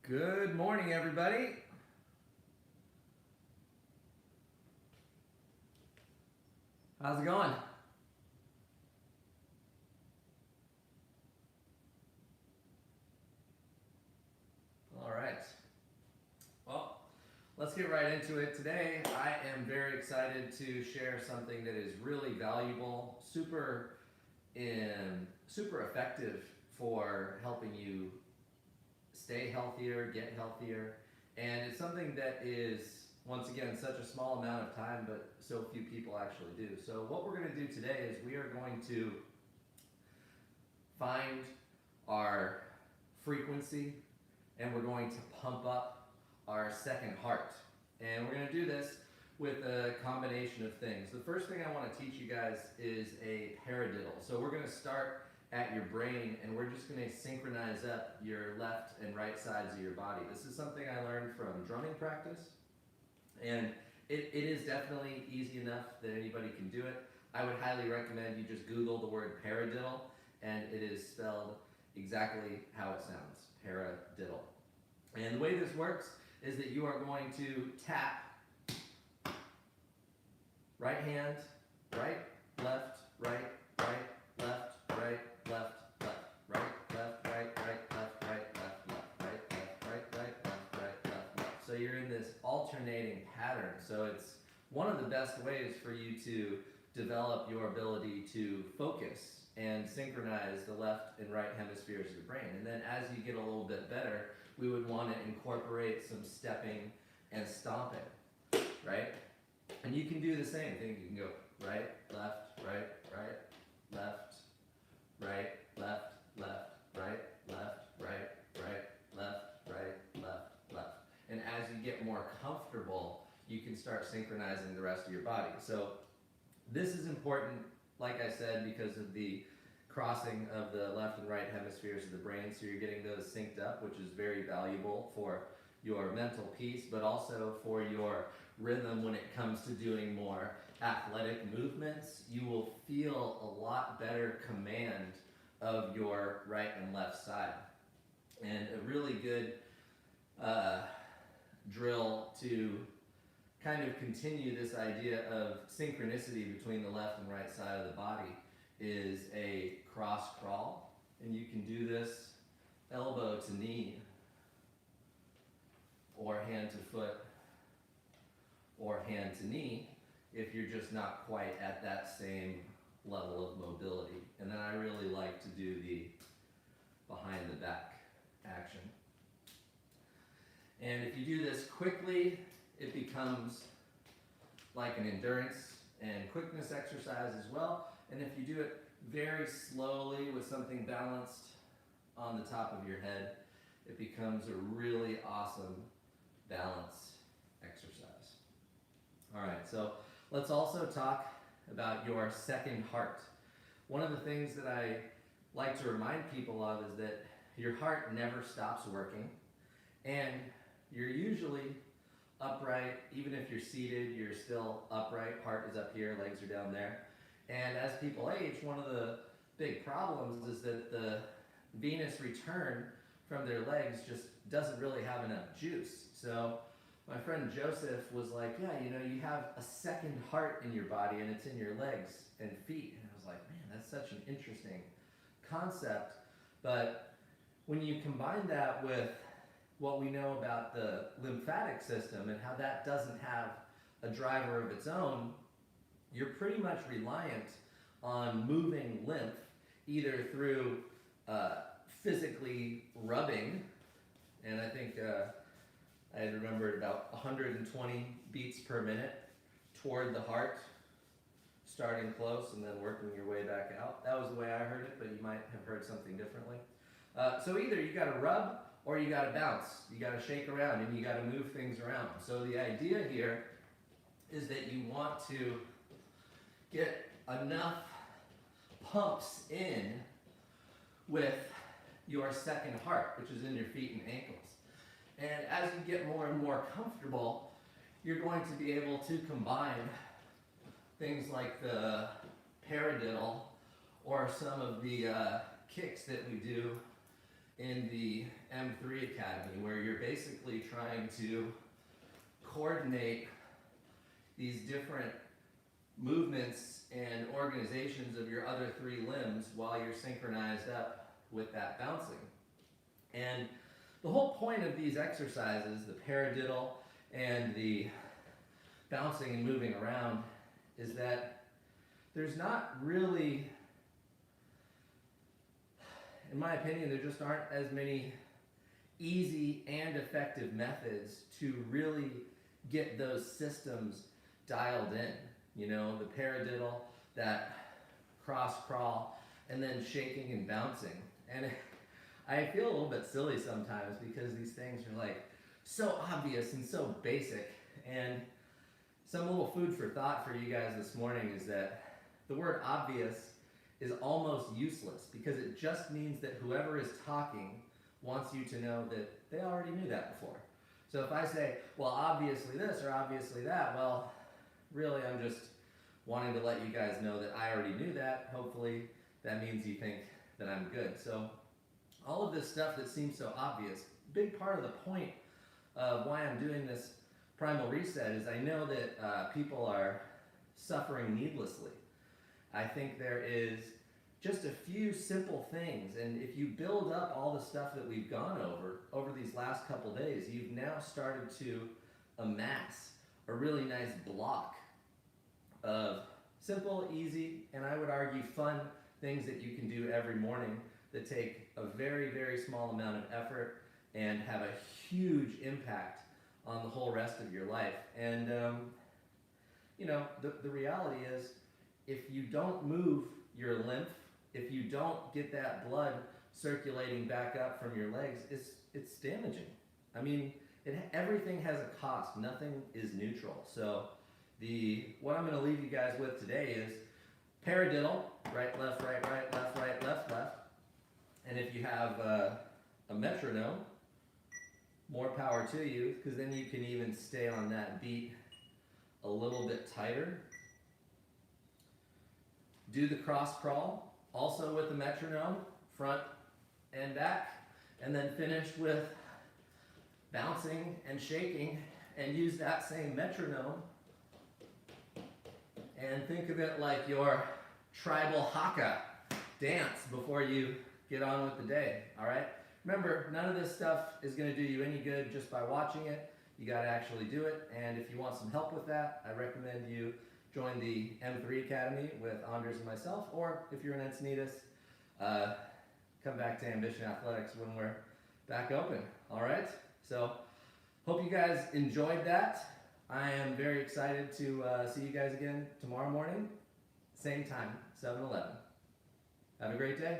Good morning, everybody. How's it going? All right. Well, let's get right into it. Today, I am very excited to share something that is really valuable, super effective for helping you stay healthier, get healthier, and it's something that is once again such a small amount of time, but so few people actually do. So what we're going to do today is we are going to find our frequency and we're going to pump up our second heart. And we're going to do this with a combination of things. The first thing I want to teach you guys is a paradiddle. So we're going to start at your brain and we're just going to synchronize up your left and right sides of your body. This is something I learned from drumming practice, and it is definitely easy enough that anybody can do it. I would highly recommend you just Google the word paradiddle, and it is spelled exactly how it sounds, paradiddle. And the way this works is that you are going to tap right hand, right, left, right, right, left, right, left, left, right, left, right, right, left, right, left, left, right, left, right, right, left, right, left, left. So you're in this alternating pattern. So it's one of the best ways for you to develop your ability to focus and synchronize the left and right hemispheres of the brain. And then as you get a little bit better, we would want to incorporate some stepping and stomping, right? And you can do the same thing. You can go right, left, right, right, left, right, left, left, right, left, right, right, left, right, left, left. And as you get more comfortable, you can start synchronizing the rest of your body. So this is important, like I said, because of the crossing of the left and right hemispheres of the brain. So you're getting those synced up, which is very valuable for your mental peace, but also for your rhythm when it comes to doing more athletic movements. You will feel a lot better command of your right and left side. And a really good drill to kind of continue this idea of synchronicity between the left and right side of the body is a cross crawl. And you can do this elbow to knee, or hand to foot, or hand to knee, if you're just not quite at that same level of mobility. And then I really like to do the behind the back action. And if you do this quickly, it becomes like an endurance and quickness exercise as well. And if you do it very slowly with something balanced on the top of your head, it becomes a really awesome balance exercise. All right, so let's also talk about your second heart. One of the things that I like to remind people of is that your heart never stops working, and you're usually upright. Even if you're seated, you're still upright. Heart is up here, legs are down there. And as people age, one of the big problems is that the venous return from their legs just doesn't really have enough juice. So my friend Joseph was like, yeah, you have a second heart in your body and it's in your legs and feet. And I was like, man, that's such an interesting concept. But when you combine that with what we know about the lymphatic system and how that doesn't have a driver of its own, you're pretty much reliant on moving lymph either through physically rubbing, and I think I had remembered about 120 beats per minute toward the heart, starting close and then working your way back out. That was the way I heard it, but you might have heard something differently. So either you got to rub or you got to bounce. You got to shake around and you got to move things around. So the idea here is that you want to get enough pumps in with your second heart, which is in your feet and ankles. And as you get more and more comfortable, you're going to be able to combine things like the paradiddle or some of the kicks that we do in the M3 Academy, where you're basically trying to coordinate these different movements and organizations of your other 3 limbs while you're synchronized up with that bouncing. And the whole point of these exercises, the paradiddle and the bouncing and moving around, is that there's not really, in my opinion, there just aren't as many easy and effective methods to really get those systems dialed in. You know, the paradiddle, that cross crawl, and then shaking and bouncing. And I feel a little bit silly sometimes because these things are like so obvious and so basic. And some little food for thought for you guys this morning is that the word obvious is almost useless because it just means that whoever is talking wants you to know that they already knew that before. So if I say, well, obviously this or obviously that, well, really I'm just wanting to let you guys know that I already knew that. Hopefully that means you think that I'm good. So all of this stuff that seems so obvious, big part of the point of why I'm doing this primal reset is I know that people are suffering needlessly. I think there is just a few simple things, and if you build up all the stuff that we've gone over these last couple days, you've now started to amass a really nice block of simple, easy, and I would argue fun things that you can do every morning that take a very, very small amount of effort and have a huge impact on the whole rest of your life. And you know, the reality is, if you don't move your lymph, if you don't get that blood circulating back up from your legs, it's damaging. I mean, everything has a cost. Nothing is neutral. So what I'm going to leave you guys with today is paradiddle, right, left, right, left, left. And if you have a metronome, more power to you, because then you can even stay on that beat a little bit tighter. Do the cross crawl, also with the metronome, front and back, and then finish with bouncing and shaking, and use that same metronome, and think of it like your tribal haka dance before you get on with the day, all right? Remember, none of this stuff is going to do you any good just by watching it. You got to actually do it, and if you want some help with that, I recommend you join the M3 Academy with Anders and myself, or if you're in Encinitas, come back to Ambition Athletics when we're back open, all right? So, hope you guys enjoyed that. I am very excited to see you guys again tomorrow morning, same time, 7-11. Have a great day.